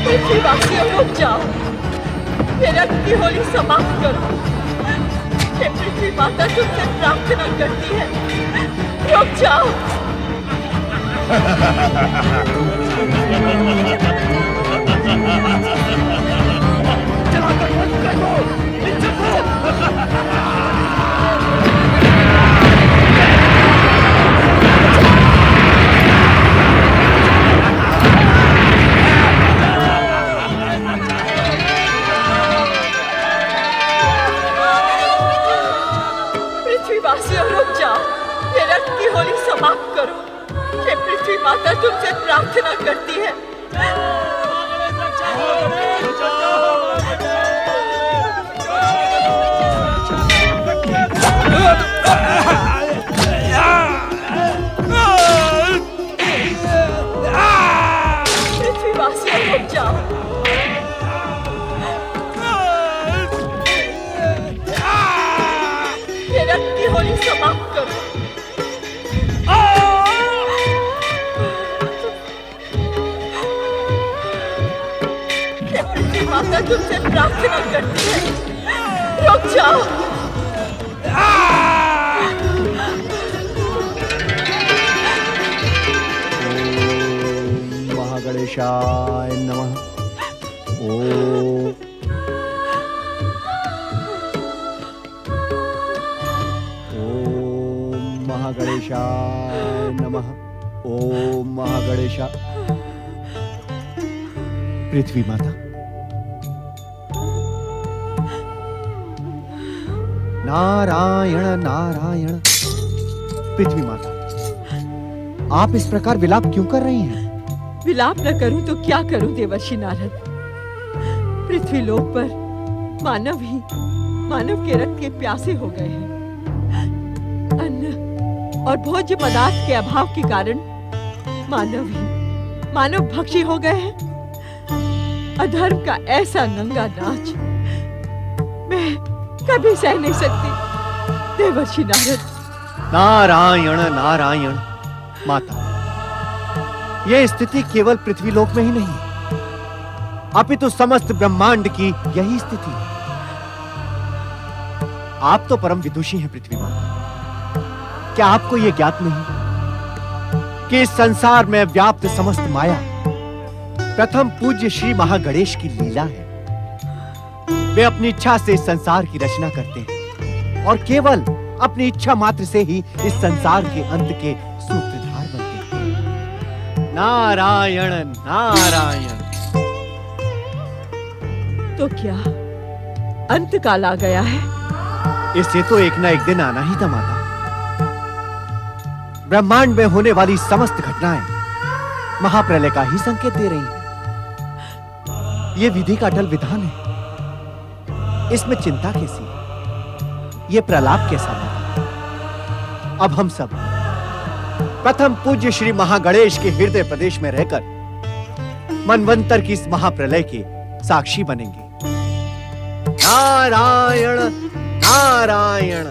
पृथ्वीवासियों रुक जाओ, ये रक्त की होली समाप्त करो। ये पृथ्वी माता तुमसे प्रार्थना करती है, रुक जाओ। चलाकर बंद कर दो, पृथ्वीवासियों रुक जाओ, ये रक्त की होली समाप्त करो। ये पृथ्वी माता तुमसे प्रार्थना करती है। पृथ्वीवासियों रुक जाओ। ये रक्त की होली समाप्त करो। ये पृथ्वी माता तुमसे प्रार्थना करती है, रुक जाओ। महागणेशाय नमः। ओम महागणेशाय नमः। ओम महागणेशा। पृथ्वी माता, नारायण नारायण। पृथ्वी माता, आप इस प्रकार विलाप क्यों कर रही हैं? विलाप न करूं तो क्या करूं देवर्षि नारद। पृथ्वी लोक पर मानव के रक्त के प्यासे हो गए हैं। अन्न और भोज्य पदार्थ के अभाव के कारण मानव भक्षी हो गए हैं। अधर्म का ऐसा नंगा नाच मैं कभी सह नहीं सकती देवर्षि नारद। नारायण नारायण। माता, यह स्थिति केवल पृथ्वीलोक में ही नहीं, अपितु समस्त ब्रह्मांड की यही स्थिति है। आप तो परम विदुषी हैं पृथ्वी माता। क्या आपको यह ज्ञात नहीं कि इस संसार में व्याप्त समस्त माया प्रथम पूज्य श्री महागणेश की लीला है। वे अपनी इच्छा से इस संसार की रचना करते हैं और केवल अपनी इच्छा मात्र से ही इस संसार के अंत के सूत्रधार बनते हैं। नारायण नारायण। तो क्या अंत काल आ गया है? इससे तो एक ना एक दिन आना ही था माता। ब्रह्मांड में होने वाली समस्त घटनाएं महाप्रलय का ही संकेत दे रही हैं। यह विधि का अटल विधान है, इसमें चिंता कैसी? यह प्रलाप कैसा माता? अब हम सब प्रथम पूज्य श्री महागणेश के हृदय प्रदेश में रहकर मनवंतर की इस महाप्रलय के साक्षी बनेंगे। नारायण नारायण।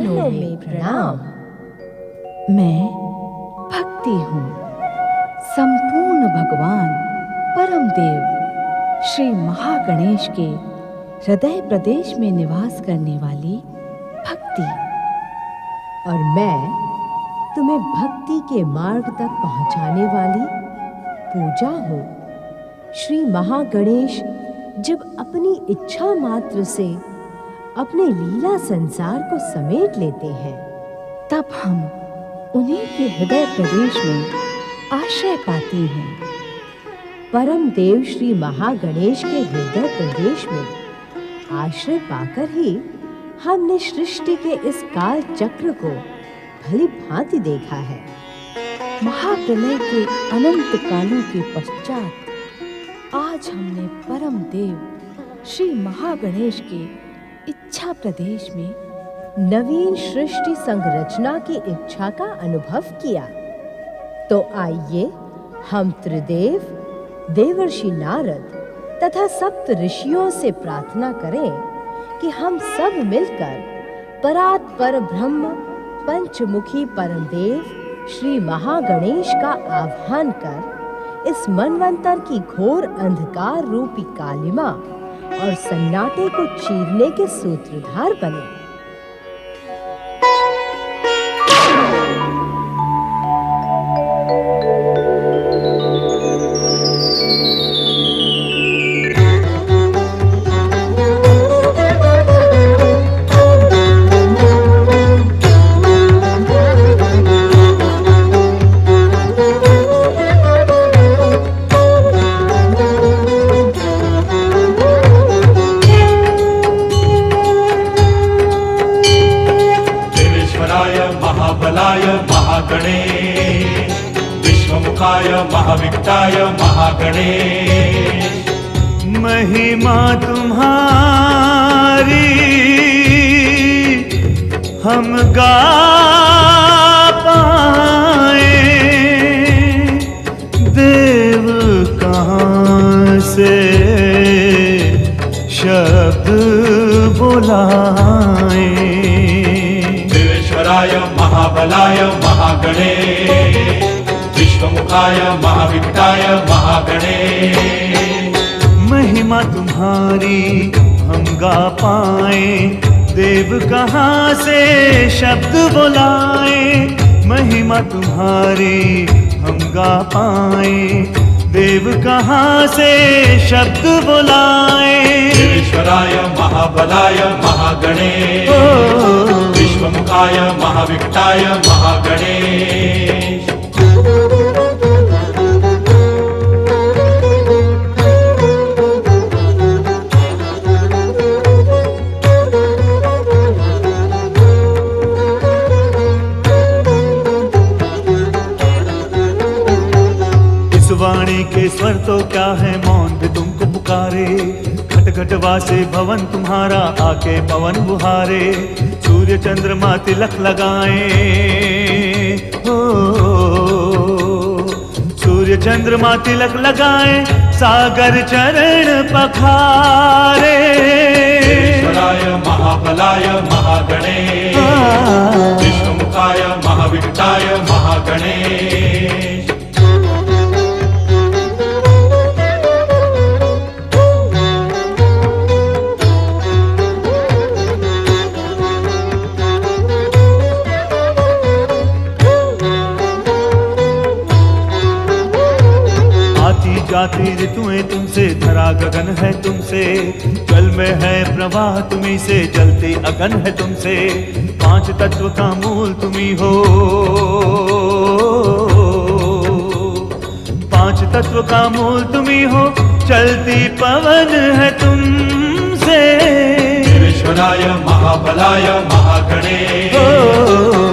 चरणों में प्रणाम। मैं भक्ति हूँ, संपूर्ण भगवान परम देव श्री महागणेश के हृदय प्रदेश में निवास करने वाली भक्ति। और मैं तुम्हें भक्ति के मार्ग तक पहुंचाने वाली पूजा हूँ। श्री महागणेश जब अपनी इच्छा मात्र से अपने लीला संसार को समेट लेते हैं, तब हम उन्हीं के हृदय प्रदेश में आश्रय पाते हैं। परम देव श्री महागणेश के हृदय प्रदेश में आश्रय पाकर ही हमने सृष्टि के इस काल चक्र को भली भांति देखा है। महाप्रलय के अनंत कालों के पश्चात आज हमने परम देव श्री महागणेश के इच्छा प्रदेश में नवीन सृष्टि संरचना की इच्छा का अनुभव किया। तो आइए हम त्रिदेव, देवर्षि नारद तथा सप्त ऋषियों से प्रार्थना करें कि हम सब मिलकर परात्पर ब्रह्म पंचमुखी परम देव श्री महागणेश का आह्वान कर इस मनवंतर की घोर अंधकार रूपी कालिमा और सन्नाटे को चीरने के सूत्रधार बने। महाबलाय महागणेश, विश्वमुखाय महाविक्टाय महागणेश। महिमा तुम्हारी हम गा पाए, देव कहाँ से शब्द बुलाए। देवेश्वराय महाबलाय महागणेश, विश्वमुखाय महाविक्टाय महागणेश। महिमा तुम्हारी हम गा पाए, देव कहाँ से शब्द बुलाए। महिमा तुम्हारी हम गा पाए, देव कहाँ से शब्द बुलाए। देवेश्वराय महाबलाय महागणेश, विश्वमुखाय महाविक्टाय महागणेश। वाणी के स्वर तो क्या है, मौन भी तुमको पुकारे। खट खट वासे भवन तुम्हारा, आके पवन बुहारे। सूर्य चंद्रमा तिलक लगाए, हो सूर्य चंद्रमा तिलक लगाए। सागर चरण पखारे। देवेश्वराय महाबलाय महागणेश, विश्वमुखाय महाविक्टाय महागणेश। जाती ऋतुएं तुमसे, धरा गगन है तुमसे। जल में है प्रवाह तुम्ही से, जलते अगन है तुमसे। पांच तत्व का मूल तुम्ही हो, पांच तत्व का मूल तुम्ही हो। चलती पवन है तुमसे। देवेश्वराय महाबलाय महागणेश,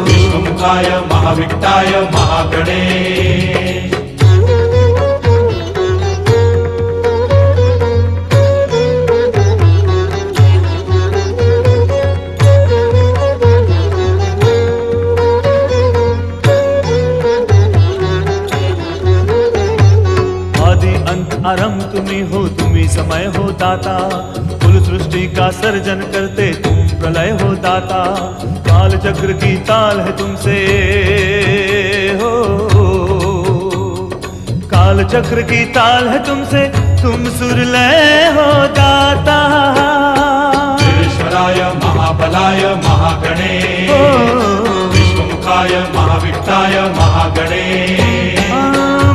विश्वमुखाय महाविक्टाय महागणेश। आरंभ तुम्ही हो, तुम्ही समय हो दाता। कुल सृष्टि का सर्जन करते तुम प्रलय हो दाता। काल चक्र की ताल है तुमसे हो, काल चक्र की ताल है तुमसे, तुम सुरलय हो दाता। ईश्वराय महाबलाय महागणे, विश्वमुखाय महाविक्ताय महागणे।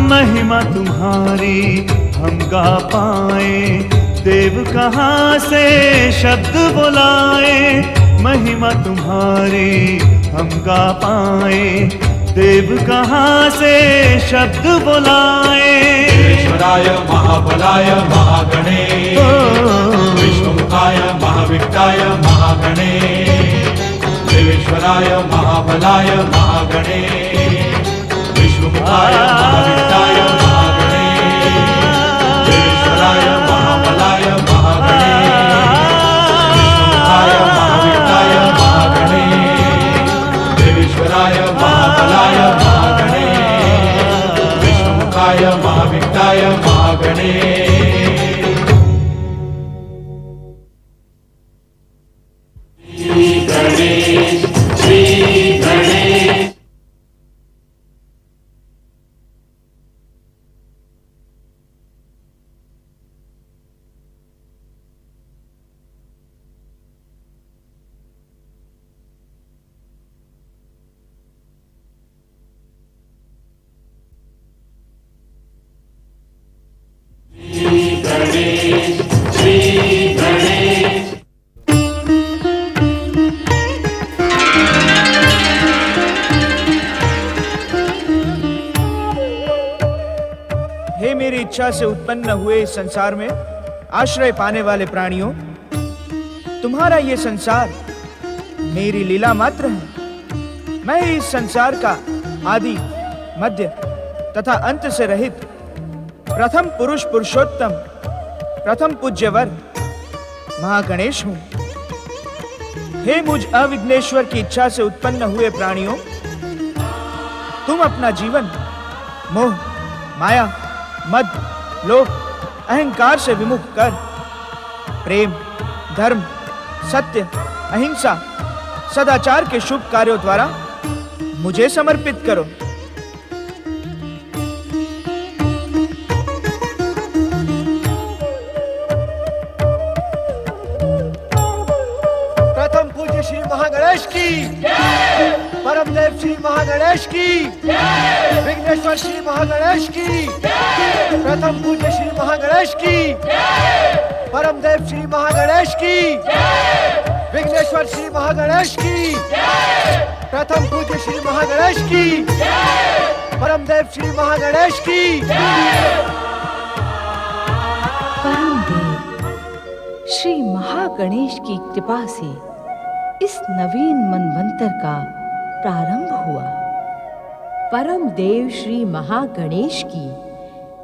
महिमा तुम्हारी हम गा पाए, देव कहाँ से शब्द बुलाए। महिमा तुम्हारी हम गा पाए, देव कहाँ से शब्द बुलाए। ईश्वराय महाबलाय महागणे, विश्वमुखाय महाविक्ताय महागणे। ईश्वराय महाबलाय महागणे, विश्वमुखाय महाविक्ताय महागणे। ईश्वराय महाबलाय महागणे, विश्वमुखाय महाविक्ताय महागणे। ईश्वराय महाबलाय महागणे, विश्वमुखाय महाविक्ताय महागणे। हे मेरी इच्छा से उत्पन्न हुए इस संसार में आश्रय पाने वाले प्राणियों, तुम्हारा ये संसार मेरी लीला मात्र है। मैं ही इस संसार का आदि, मध्य तथा अंत से रहित प्रथम पुरुष पुरुषोत्तम, प्रथम पूज्यवर महागणेश हूं। हे मुझ अविघ्नेश्वर की इच्छा से उत्पन्न हुए प्राणियों, तुम अपना जीवन मोह, माया, मद, लोभ, अहंकार से विमुख कर प्रेम, धर्म, सत्य, अहिंसा, सदाचार के शुभ कार्यों द्वारा मुझे समर्पित करो। प्रथम पूज्य श्री महागणेश की, परम देव श्री महागणेश की, विघ्नेश्वर श्री महागणेश की, प्रथम पूज्य श्री महागणेश की, परम देव श्री महागणेश की, विघ्नेश्वर श्री महागणेश की, प्रथम पूज्य श्री महागणेश की, परम देव श्री महागणेश की। परम देव श्री महागणेश की कृपा से इस नवीन मनवंतर का प्रारंभ हुआ। परम देव श्री महागणेश की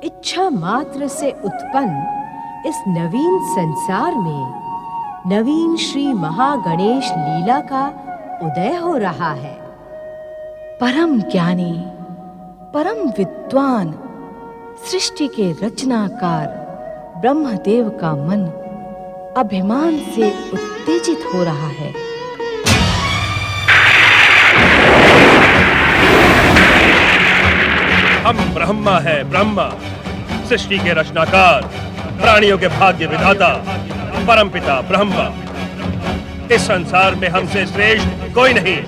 इच्छा मात्र से उत्पन्न इस नवीन संसार में नवीन श्री महागणेश लीला का उदय हो रहा है। परम ज्ञानी, परम विद्वान, सृष्टि के रचनाकार ब्रह्मदेव का मन अभिमान से उत्तेजित हो रहा है। हम ब्रह्मा है, ब्रह्मा सृष्टि के रचनाकार, प्राणियों के भाग्य विधाता, परमपिता ब्रह्मा। इस संसार में हमसे श्रेष्ठ कोई नहीं।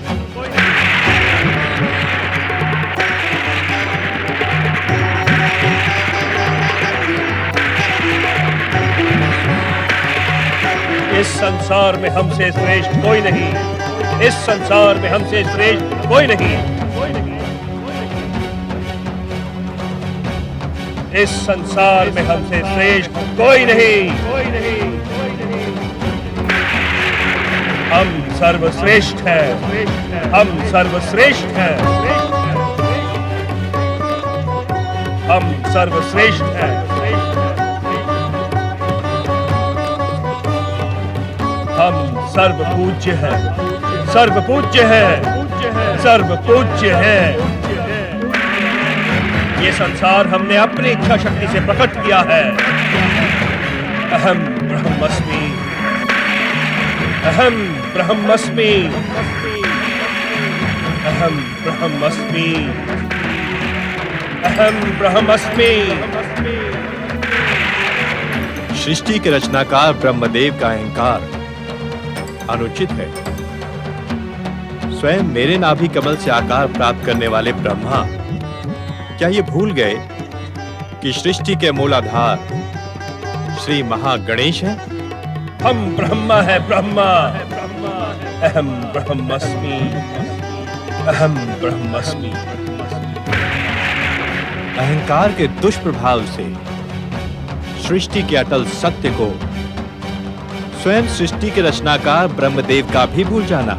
इस संसार में हमसे श्रेष्ठ कोई नहीं। इस संसार में हमसे श्रेष्ठ कोई नहीं। इस संसार में हमसे श्रेष्ठ कोई नहीं। हम सर्वश्रेष्ठ हैं। हम सर्वश्रेष्ठ हैं। हम सर्वश्रेष्ठ हैं। हम सर्वपूज्य हैं। सर्वपूज्य हैं। सर्वपूज्य हैं। ये संसार हमने अपनी इच्छा शक्ति से प्रकट किया है। अहम ब्रह्मस्मि। अहम ब्रह्मस्मि, अहम ब्रह्मस्मि, अहम ब्रह्मस्मि। सृष्टि के रचनाकार ब्रह्मदेव का अहंकार अनुचित है। स्वयं मेरे नाभि कमल से आकार प्राप्त करने वाले ब्रह्मा क्या ये भूल गए कि सृष्टि के मूलाधार श्री महागणेश हैं? हम ब्रह्मा है ब्रह्मा। अहम ब्रह्मस्मि, अहम ब्रह्मस्मि। अहंकार के दुष्प्रभाव से सृष्टि के अटल सत्य को स्वयं सृष्टि के रचनाकार ब्रह्मदेव का भी भूल जाना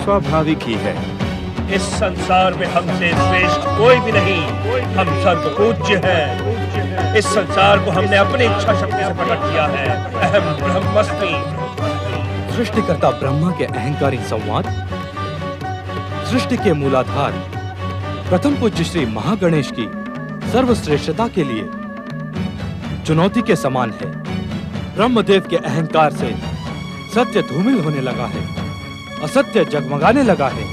स्वाभाविक ही है। इस संसार में हमसे श्रेष्ठ कोई भी नहीं। हम सर्वपूज्य हैं। इस संसार को हमने अपनी इच्छा शक्ति से प्रकट किया है। अहम ब्रह्मस्मि। सृष्टिकर्ता ब्रह्मा के अहंकारी संवाद सृष्टि के मूलाधार प्रथम पूज्य श्री महागणेश की सर्वश्रेष्ठता के लिए चुनौती के समान है। ब्रह्मदेव के अहंकार से सत्य धूमिल होने लगा है, असत्य जगमगाने लगा है,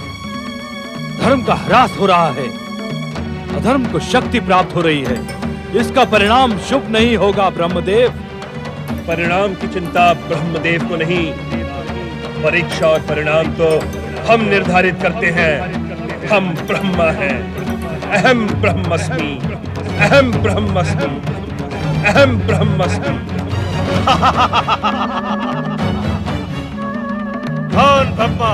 धर्म का ह्रास हो रहा है, अधर्म को शक्ति प्राप्त हो रही है। इसका परिणाम शुभ नहीं होगा ब्रह्मदेव। परिणाम की चिंता ब्रह्मदेव को नहीं, परीक्षा और परिणाम तो हम निर्धारित करते हैं। हम ब्रह्मा हैं। अहम ब्रह्मस्मि, अहम ब्रह्मस्मि, अहम ब्रह्मस्मि। कौन ब्रह्मा,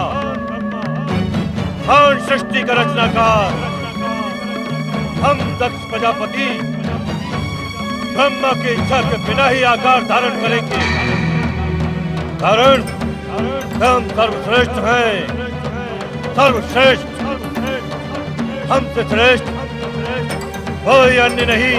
कौन सृष्टि का रचनाकार? हम दक्ष प्रजापति ब्रह्मा की इच्छा के बिना ही आकार धारण करेंगे, कारण हम सर्वश्रेष्ठ हैं। सर्वश्रेष्ठ, हमसे श्रेष्ठ कोई अन्य नहीं।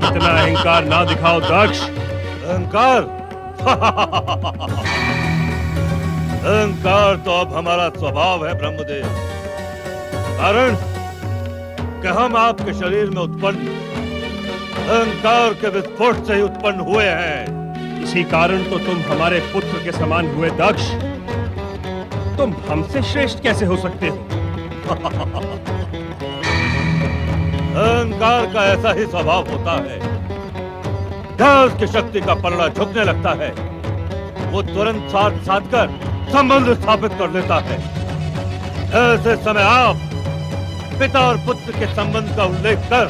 इतना अहंकार ना दिखाओ दक्ष। अहंकार अहंकार तो अब हमारा स्वभाव है ब्रह्मदेव, कारण कि हम आपके शरीर में उत्पन्न अहंकार के विस्फोट से ही उत्पन्न हुए हैं। इसी कारण तो तुम हमारे पुत्र के समान हुए दक्ष। तुम हमसे श्रेष्ठ कैसे हो सकते हो? अहंकार का ऐसा ही स्वभाव होता है। जहाँ उसकी शक्ति का पलड़ा झुकने लगता है, वो तुरंत साथ साधकर संबंध स्थापित कर लेता है। ऐसे समय आप पिता और पुत्र के संबंध का उल्लेख कर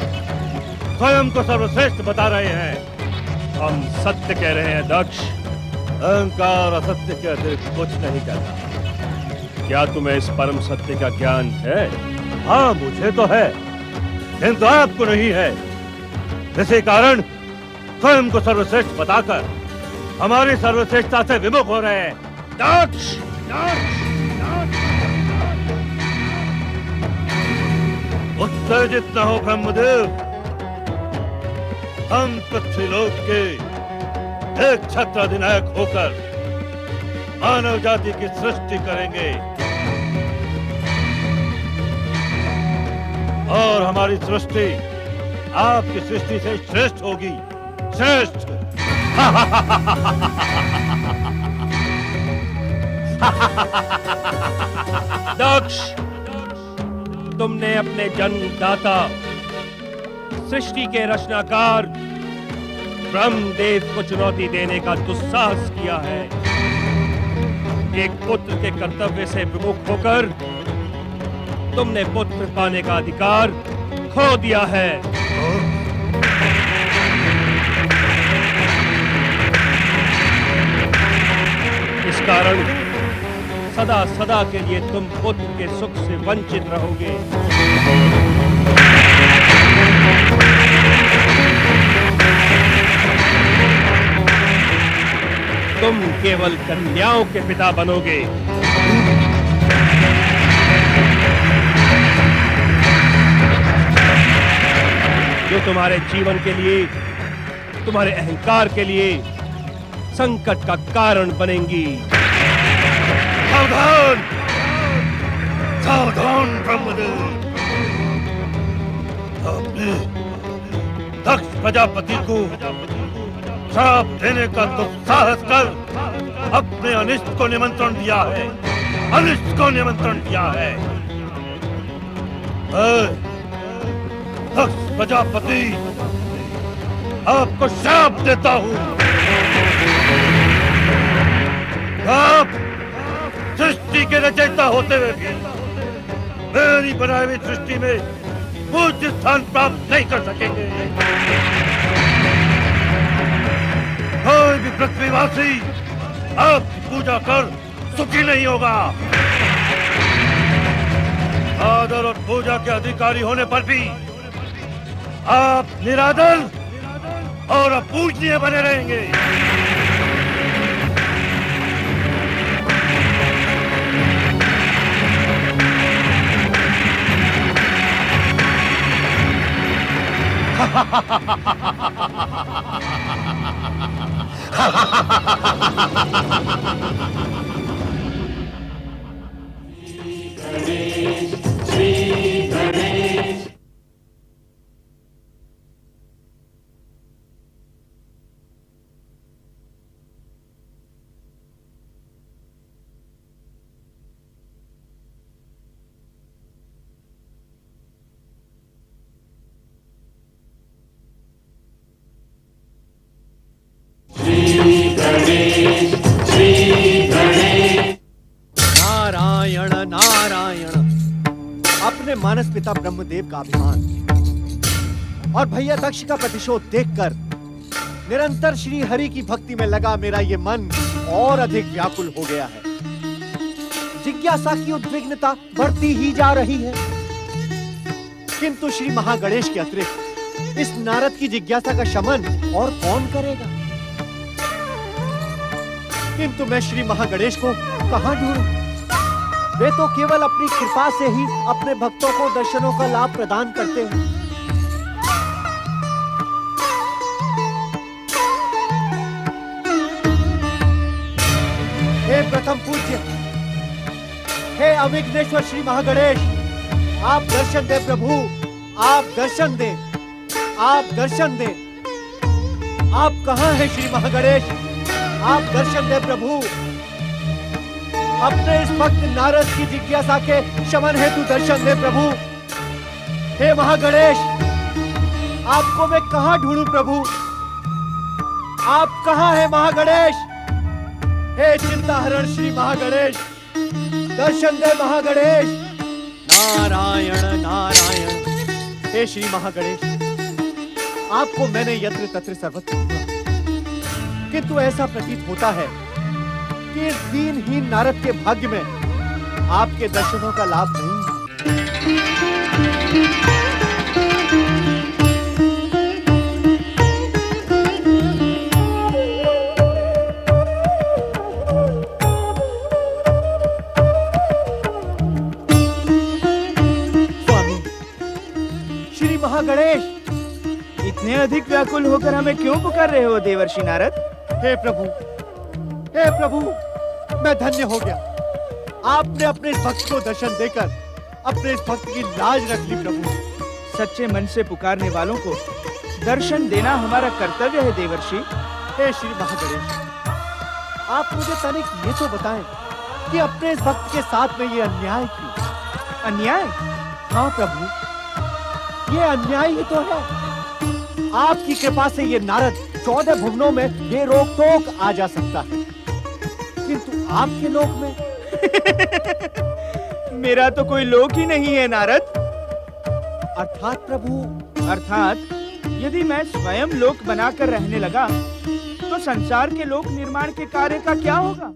स्वयं को सर्वश्रेष्ठ बता रहे हैं। हम सत्य कह रहे हैं दक्ष। अहंकार असत्य के अतिरिक्त कुछ नहीं कहता। क्या तुम्हें इस परम सत्य का ज्ञान है? हाँ, मुझे तो है, किंतु आपको नहीं है। इसी कारण स्वयं को सर्वश्रेष्ठ बताकर हमारी सर्वश्रेष्ठता से विमुख हो रहे हैं। दक्ष, उत्तेजित न हो ब्रह्मदेव। हम पृथ्वीलोक के एक छत्र अधिनायक होकर मानव जाति की सृष्टि करेंगे और हमारी सृष्टि आपकी सृष्टि से श्रेष्ठ होगी। श्रेष्ठ। दक्ष, तुमने अपने जन्मदाता सृष्टि के रचनाकार ब्रह्मदेव को चुनौती देने का दुस्साहस किया है। एक पुत्र के कर्तव्य से विमुख होकर तुमने पुत्र पाने का अधिकार खो दिया है। इस कारण सदा सदा के लिए तुम पुत्र के सुख से वंचित रहोगे। तुम केवल कन्याओं के पिता बनोगे। जो तुम्हारे जीवन के लिए, तुम्हारे अहंकार के लिए संकट का कारण बनेंगी। सावधान! सावधान ब्रह्मदेव! आपने दक्ष प्रजापति को श्राप देने का दुस्साहस कर अपने अनिष्ट को निमंत्रण दिया है। अनिष्ट को निमंत्रण दिया है। दक्ष प्रजापति आपको श्राप देता हूँ। आप सृष्टि के रचयिता होते हुए भी मेरी बनाई हुई सृष्टि में पूज्य स्थान प्राप्त नहीं कर सकेंगे। कोई भी पृथ्वीवासी आपकी पूजा कर सुखी नहीं होगा। आदर और पूजा के अधिकारी होने पर भी आप निरादर और अपूजनीय बने रहेंगे। नारायण नारायण। अपने मानस पिता ब्रह्मदेव का अभिमान और भैया दक्ष का प्रतिशोध देखकर निरंतर श्री हरि की भक्ति में लगा मेरा ये मन और अधिक व्याकुल हो गया है। जिज्ञासा की उद्विग्नता बढ़ती ही जा रही है, किंतु श्री महागणेश के अतिरिक्त इस नारद की जिज्ञासा का शमन और कौन करेगा? किंतु मैं श्री महागणेश को कहां ढूंढूं? वे तो केवल अपनी कृपा से ही अपने भक्तों को दर्शनों का लाभ प्रदान करते हैं। हे प्रथम पूज्य, हे अविघ्नेश्वर श्री महागणेश, आप दर्शन दे प्रभु, आप दर्शन दे, आप दर्शन दे। आप कहां हैं श्री महागणेश? आप दर्शन दे प्रभु। अपने इस भक्त नारद की जिज्ञासा के शमन हेतु दर्शन दे प्रभु। हे महागणेश, आपको मैं कहां ढूंढूं प्रभु? आप कहां हैं महागणेश? हे चिंताहरण श्री महागणेश, दर्शन दे महागणेश। नारायण नारायण। हे श्री महागणेश, आपको मैंने यत्र तत्र सर्वत्र ढूंढा, किंतु ऐसा प्रतीत होता है कि इस दीनहीन नारद के भाग्य में आपके दर्शनों का लाभ नहीं है। स्वामी श्री महागणेश, इतने अधिक व्याकुल होकर हमें क्यों पुकार रहे हो देवर्षि नारद? हे प्रभु, हे प्रभु, मैं धन्य हो गया। आपने अपने इस भक्त को दर्शन देकर अपने इस भक्त की लाज रख ली प्रभु। सच्चे मन से पुकारने वालों को दर्शन देना हमारा कर्तव्य है देवर्षि। हे श्री महागणेश, आप मुझे तनिक ये तो बताएं कि अपने इस भक्त के साथ में ये अन्याय क्यों? अन्याय? हाँ प्रभु, ये अन्याय ही तो है। आपकी कृपा से ये नारद 14 भुवनों में बेरोक टोक आ जा सकता है, किंतु आपके लोक में मेरा तो कोई लोक ही नहीं है नारद। अर्थात प्रभु, अर्थात यदि मैं स्वयं लोक बनाकर रहने लगा तो संसार के लोक निर्माण के कार्य का क्या होगा?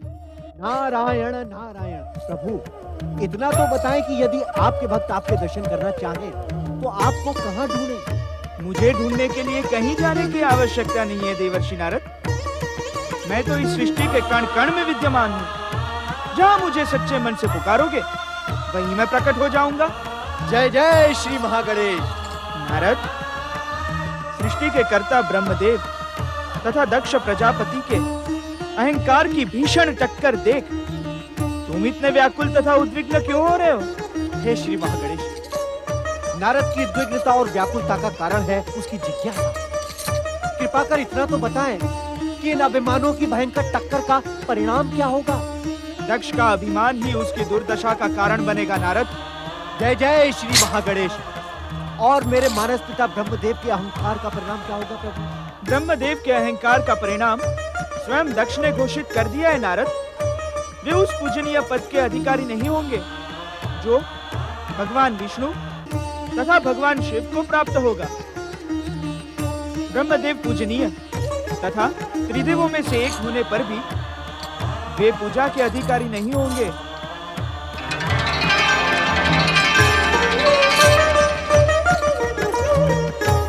नारायण नारायण। प्रभु इतना तो बताएं कि यदि आपके भक्त आपके दर्शन करना चाहें तो आपको कहाँ ढूंढें? मुझे ढूंढने के लिए कहीं जाने की आवश्यकता नहीं है देवर्षि नारद। मैं तो इस सृष्टि के कण कण में विद्यमान हूँ। जहाँ मुझे सच्चे मन से पुकारोगे वहीं मैं प्रकट हो जाऊंगा। जय जय श्री महागणेश। नारद, सृष्टि के कर्ता ब्रह्मदेव तथा दक्ष प्रजापति के अहंकार की भीषण टक्कर देख तुम इतने व्याकुल तथा उद्विग्न क्यों हो रहे हो? हे श्री महागणेश, नारद की उद्विग्नता और व्याकुलता का कारण है उसकी जिज्ञासा। कृपा कर इतना तो बताएं कि इन अभिमानों की भयंकर टक्कर का परिणाम क्या होगा? दक्ष का अभिमान ही उसकी दुर्दशा का कारण बनेगा नारद। जय जय श्री महागणेश। और मेरे मानस पिता ब्रह्मदेव के अहंकार का परिणाम क्या होगा प्रभु? ब्रह्मदेव के अहंकार का परिणाम स्वयं दक्ष ने घोषित कर दिया है नारद। वे उस पूजनीय पद के अधिकारी नहीं होंगे जो भगवान विष्णु तथा भगवान शिव को प्राप्त होगा। ब्रह्मदेव पूजनीय तथा त्रिदेवों में से एक होने पर भी वे पूजा के अधिकारी नहीं होंगे।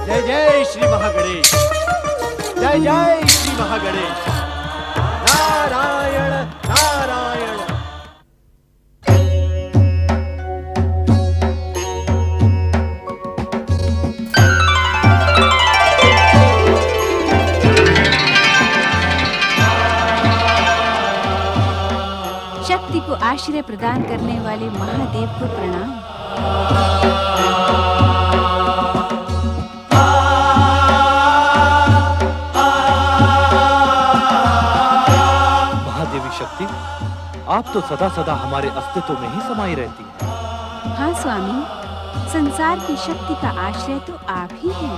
जय जय श्री महागणेश। जय जय श्री महागणेश। नारायण नारायण। शक्ति को आश्रय प्रदान करने वाले महादेव को प्रणाम। महादेवी शक्ति, आप तो सदा सदा हमारे अस्तित्व में ही समाई रहती हैं। हाँ स्वामी, संसार की शक्ति का आश्रय तो आप ही हैं।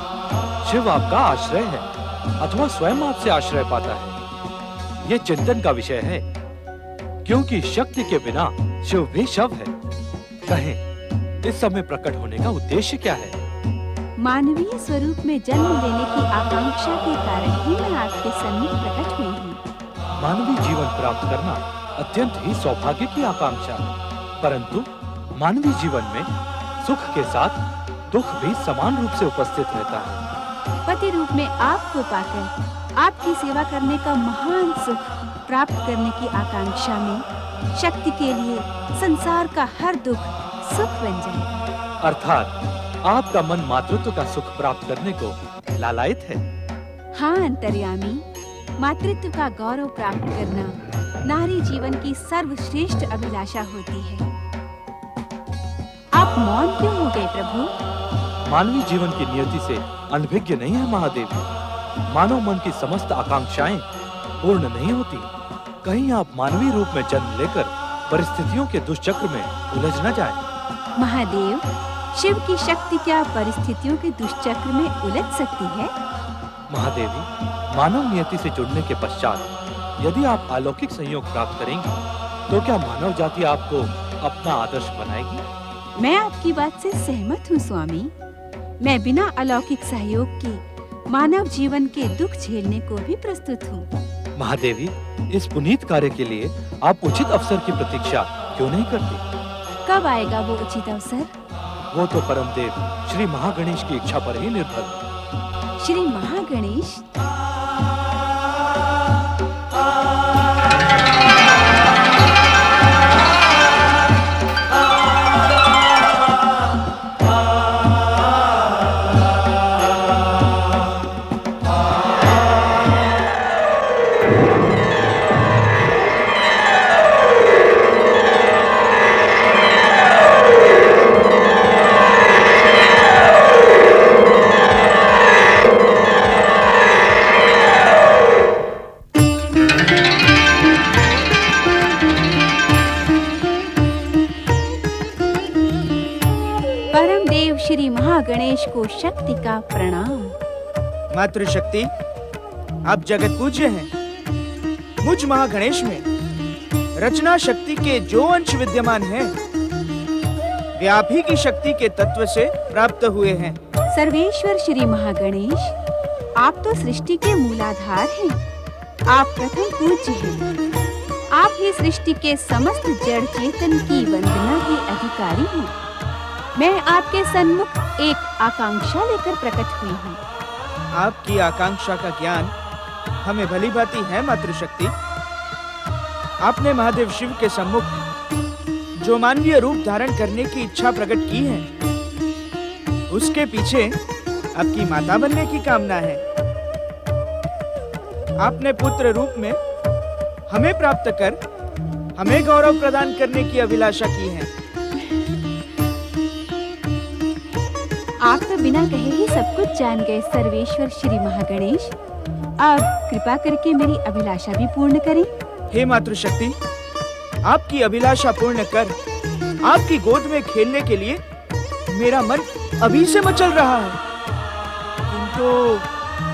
शिव आपका आश्रय है अथवा स्वयं आपसे आश्रय पाता है, ये चिंतन का विषय है। क्योंकि शक्ति के बिना शिव भी शव है। कहें, इस समय प्रकट होने का उद्देश्य क्या है? मानवीय स्वरूप में जन्म लेने की आकांक्षा के कारण ही मैं आपके सन्मुख प्रकट हुई हूँ। मानवीय जीवन प्राप्त करना अत्यंत ही सौभाग्य की आकांक्षा है, परंतु मानवीय जीवन में सुख के साथ दुख भी समान रूप से उपस्थित रहता है। पति रूप में आपको पाकर आपकी सेवा करने का महान सुख प्राप्त करने की आकांक्षा में शक्ति के लिए संसार का हर दुख सुख बन जाए। अर्थात आपका मन मातृत्व का सुख प्राप्त करने को लालायित है। हाँ अंतर्यामी, मातृत्व का गौरव प्राप्त करना नारी जीवन की सर्वश्रेष्ठ अभिलाषा होती है। आप मौन क्यों हो गए प्रभु? मानवीय जीवन की नियति से अनभिज्ञ नहीं है महादेव। मानव मन की समस्त आकांक्षाएं पूर्ण नहीं होती। कहीं आप मानवीय रूप में जन्म लेकर परिस्थितियों के दुष्चक्र में उलझ न जाएं। महादेव, शिव की शक्ति क्या परिस्थितियों के दुष्चक्र में उलझ सकती है? महादेवी, मानव नियति से जुड़ने के पश्चात यदि आप अलौकिक संयोग प्राप्त करेंगी तो क्या मानव जाति आपको अपना आदर्श बनाएगी? मैं आपकी बात से सहमत हूँ स्वामी। मैं बिना अलौकिक सहयोग के मानव जीवन के दुख झेलने को भी प्रस्तुत हूँ। महादेवी, इस पुनीत कार्य के लिए आप उचित अवसर की प्रतीक्षा क्यों नहीं करती? कब आएगा वो उचित अवसर? वो तो परमदेव श्री महागणेश की इच्छा पर ही निर्भर है। श्री महागणेश? श्री महागणेश को शक्ति का प्रणाम। मातृशक्ति, आप जगत पूज्य हैं। मुझ महागणेश में रचना शक्ति के जो अंश विद्यमान हैं, वे आप ही की शक्ति के तत्व से प्राप्त हुए हैं। सर्वेश्वर श्री महागणेश, आप तो सृष्टि के मूलाधार हैं। आप प्रथम पूज्य हैं। आप ही सृष्टि के समस्त जड़ चेतन की वंदना के अधिकारी हैं। मैं आपके सन्मुख एक आकांक्षा लेकर प्रकट हुई हूँ। आपकी आकांक्षा का ज्ञान हमें भली भांति है मातृशक्ति। आपने महादेव शिव के सम्मुख जो मानवीय रूप धारण करने की इच्छा प्रकट की है, उसके पीछे आपकी माता बनने की कामना है। आपने पुत्र रूप में हमें प्राप्त कर हमें गौरव प्रदान करने की अभिलाषा की है। आप तो बिना कहे ही सब कुछ जान गए सर्वेश्वर श्री महागणेश। आप कृपा करके मेरी अभिलाषा भी पूर्ण करें। हे मातृशक्ति, आपकी अभिलाषा पूर्ण कर आपकी गोद में खेलने के लिए मेरा मन अभी से मचल रहा है।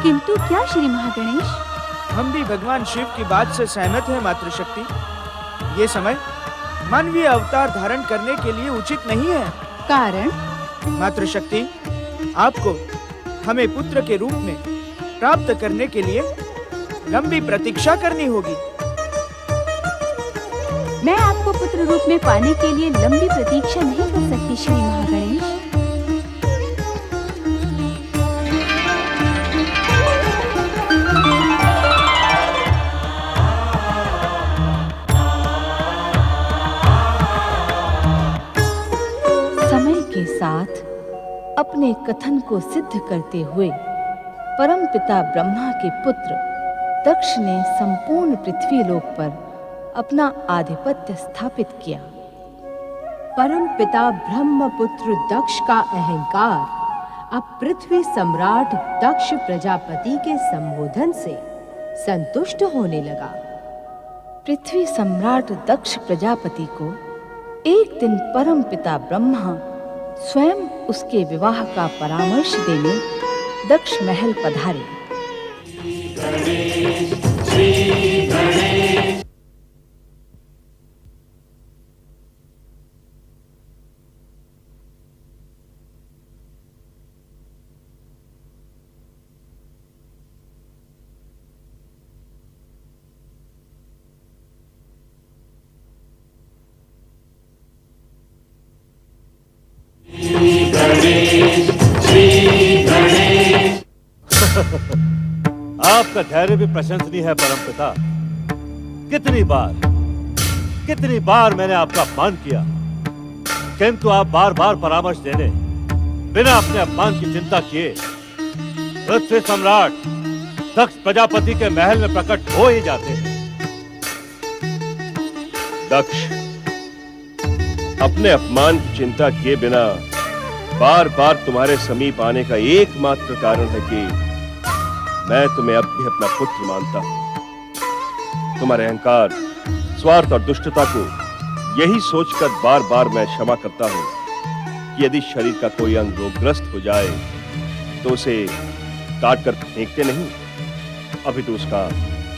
किंतु क्या श्री महागणेश? हम भी भगवान शिव की बात से सहमत हैं मातृशक्ति। ये समय मानवीय अवतार धारण करने के लिए उचित नहीं है। कारण? मातृशक्ति, आपको हमें पुत्र के रूप में प्राप्त करने के लिए लंबी प्रतीक्षा करनी होगी। मैं आपको पुत्र रूप में पाने के लिए लंबी प्रतीक्षा नहीं कर सकती श्री महागणेश। समय के साथ अपने कथन को सिद्ध करते हुए परमपिता ब्रह्मा के पुत्र दक्ष ने संपूर्ण पृथ्वी लोक पर अपना आधिपत्य स्थापित किया। परमपिता ब्रह्मपुत्र दक्ष का अहंकार अब पृथ्वी सम्राट दक्ष प्रजापति के संबोधन से संतुष्ट होने लगा। पृथ्वी सम्राट दक्ष प्रजापति को एक दिन परमपिता ब्रह्मा स्वयं उसके विवाह का परामर्श देने दक्ष महल पधारे। आपका धैर्य भी प्रशंसनीय है परमपिता। कितनी बार मैंने आपका अपमान किया, किंतु आप बार बार परामर्श देने बिना अपने अपमान की चिंता किए पृथ्वी सम्राट दक्ष प्रजापति के महल में प्रकट हो ही जाते हैं। दक्ष, अपने अपमान की चिंता किए बिना बार बार तुम्हारे समीप आने का एकमात्र कारण है कि मैं तुम्हें अब भी अपना पुत्र मानता हूं। तुम्हारे अहंकार, स्वार्थ और दुष्टता को यही सोचकर बार बार मैं क्षमा करता हूं कि यदि शरीर का कोई अंग रोगग्रस्त हो जाए तो उसे काट कर फेंकते नहीं, अभी तो उसका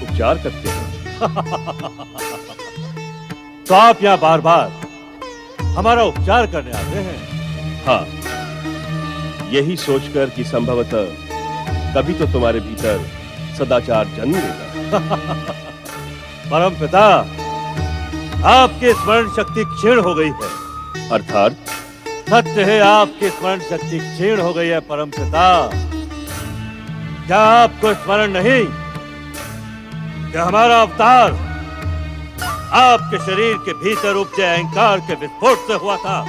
उपचार करते हैं। तो आप यहाँ बार बार हमारा उपचार करने आते हैं? हाँ, यही सोचकर कि संभवतः कभी तो तुम्हारे भीतर सदाचार जन्म लेगा। परमपिता, आपकी स्मरण शक्ति क्षीण हो गई है। अर्थात? सत्य है, आपकी स्मरण शक्ति क्षीण हो गई है परमपिता। क्या आपको स्मरण नहीं कि हमारा अवतार आपके शरीर के भीतर उपजे अहंकार के विस्फोट से हुआ था?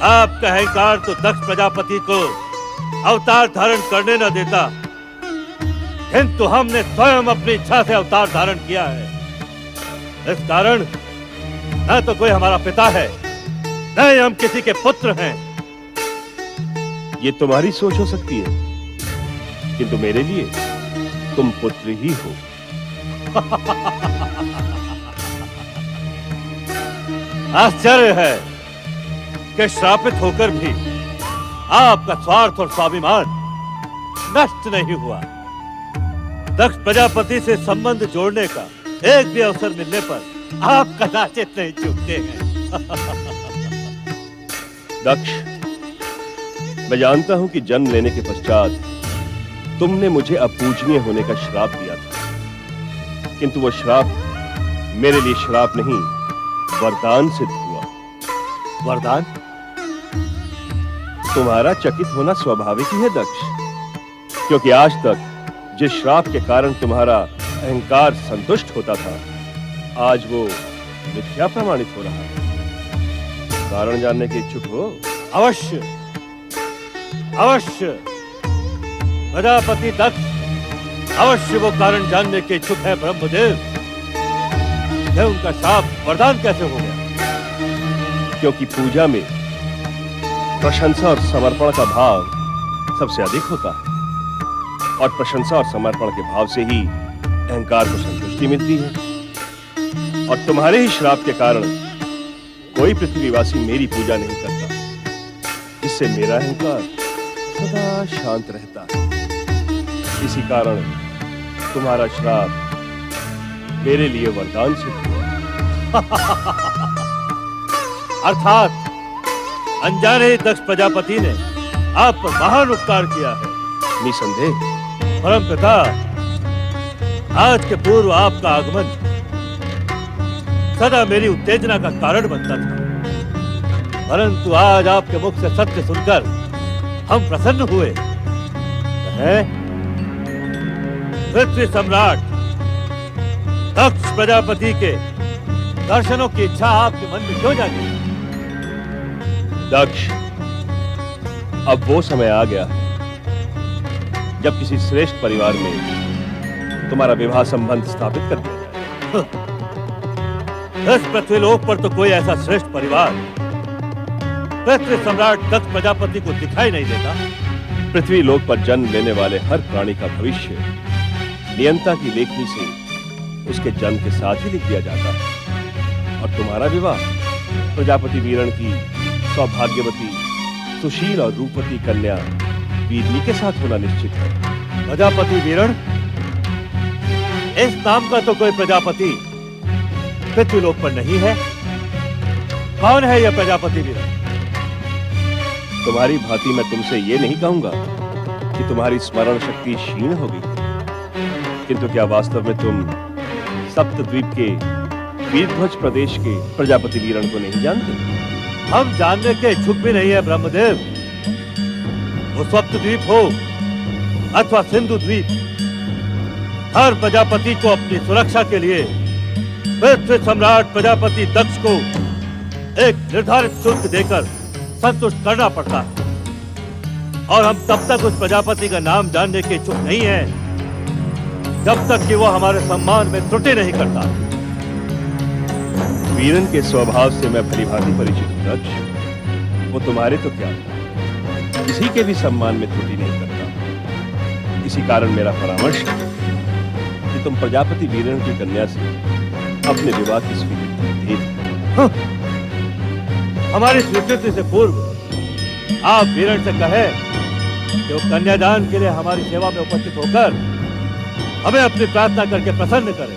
आपका अहंकार तो दक्ष प्रजापति को अवतार धारण करने न देता, किंतु हमने स्वयं अपनी इच्छा से अवतार धारण किया है। इस कारण न तो कोई हमारा पिता है, न ही हम किसी के पुत्र हैं। ये तुम्हारी सोच हो सकती है, किंतु मेरे लिए तुम पुत्र ही हो। आश्चर्य है कि श्रापित होकर भी आपका स्वार्थ और स्वाभिमान नष्ट नहीं हुआ। दक्ष प्रजापति से संबंध जोड़ने का एक भी अवसर मिलने पर आप कदाचित नहीं चूकते हैं। दक्ष, मैं जानता हूं कि जन्म लेने के पश्चात तुमने मुझे अपूजनीय होने का श्राप दिया था, किंतु वो श्राप मेरे लिए श्राप नहीं, वरदान सिद्ध हुआ। वरदान? तुम्हारा चकित होना स्वाभाविक ही है दक्ष, क्योंकि आज तक जिस श्राप के कारण तुम्हारा अहंकार संतुष्ट होता था, आज वो मिथ्या प्रमाणित हो रहा है। कारण जानने के इच्छुक हो? अवश्य अवश्य। प्रजापति दक्ष अवश्य वो कारण जानने के इच्छुक है ब्रह्मदेव। यह उनका श्राप वरदान कैसे हो गया? क्योंकि पूजा में प्रशंसा और समर्पण का भाव सबसे अधिक होता है, और प्रशंसा और समर्पण के भाव से ही अहंकार को संतुष्टि मिलती है। और तुम्हारे ही श्राप के कारण कोई पृथ्वीवासी मेरी पूजा नहीं करता, जिससे मेरा अहंकार सदा शांत रहता है। इसी कारण तुम्हारा श्राप मेरे लिए वरदान सिद्ध हुआ। अर्थात अनजाने ही दक्ष प्रजापति ने आप पर महान उपकार किया है। निसंदेह। परमपिता, आज के पूर्व आपका आगमन सदा मेरी उत्तेजना का कारण बनता था, परंतु आज आपके मुख से सत्य सुनकर हम प्रसन्न हुए। पृथ्वी सम्राट दक्ष प्रजापति के दर्शनों की इच्छा आपके मन में क्यों जागी? दक्ष, अब वो समय आ गया जब किसी श्रेष्ठ परिवार में तुम्हारा विवाह संबंध स्थापित कर दिया जाए। इस पृथ्वीलोक पर तो कोई ऐसा श्रेष्ठ परिवार पृथ्वी सम्राट दक्ष प्रजापति को दिखाई नहीं देता। पृथ्वीलोक पर जन्म लेने वाले हर प्राणी का भविष्य नियंता की लेखनी से उसके जन्म के साथ ही लिख दिया जाता है, और तुम्हारा विवाह प्रजापति वीरण की सौभाग्यवती, सुशील और रूपवती कन्या वीरनी के साथ होना निश्चित है। प्रजापति वीरण? इस नाम का तो कोई प्रजापति पृथ्वीलोक पर नहीं है। कौन है यह प्रजापति वीरण? तुम्हारी भांति मैं तुमसे ये नहीं कहूंगा कि तुम्हारी स्मरण शक्ति क्षीण हो गई, किंतु क्या वास्तव में तुम सप्तद्वीप के वीरध्वज प्रदेश के प्रजापति वीरण को नहीं जानते? हम जानने के इच्छुक भी नहीं है ब्रह्मदेव। वो सप्तद्वीप हो अथवा सिंधु द्वीप, हर प्रजापति को अपनी सुरक्षा के लिए पृथ्वी सम्राट प्रजापति दक्ष को एक निर्धारित शुल्क देकर संतुष्ट करना पड़ता है, और हम तब तक उस प्रजापति का नाम जानने के इच्छुक नहीं हैं जब तक कि वो हमारे सम्मान में त्रुटि नहीं करता। वीरन के स्वभाव से मैं भलीभांति परिचित हूं दक्ष। वो तुम्हारे तो क्या, किसी के भी सम्मान में त्रुटि नहीं करता। इसी कारण मेरा परामर्श है कि तुम प्रजापति वीरन की कन्या से अपने विवाह की स्वीकृति दे दो। हमारी स्वीकृति से पूर्व आप वीरण से कहें कि वो कन्यादान के लिए हमारी सेवा में उपस्थित होकर हमें अपनी प्रार्थना करके प्रसन्न करें।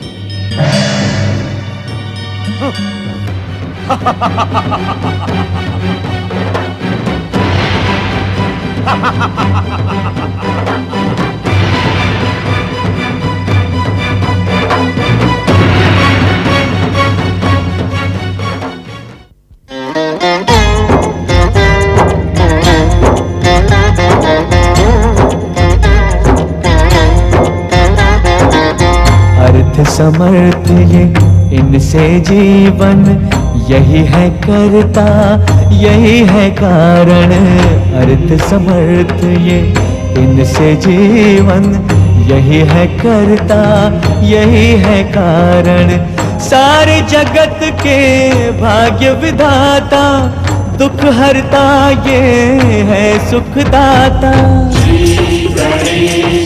अर्थ समर्थ ये इनसे जीवन, यही है करता यही है कारण। अर्थ समर्थ ये इनसे जीवन, यही है करता यही है कारण। सारे जगत के भाग्य विधाता, दुख हरता ये है सुखदाता। श्री गणेश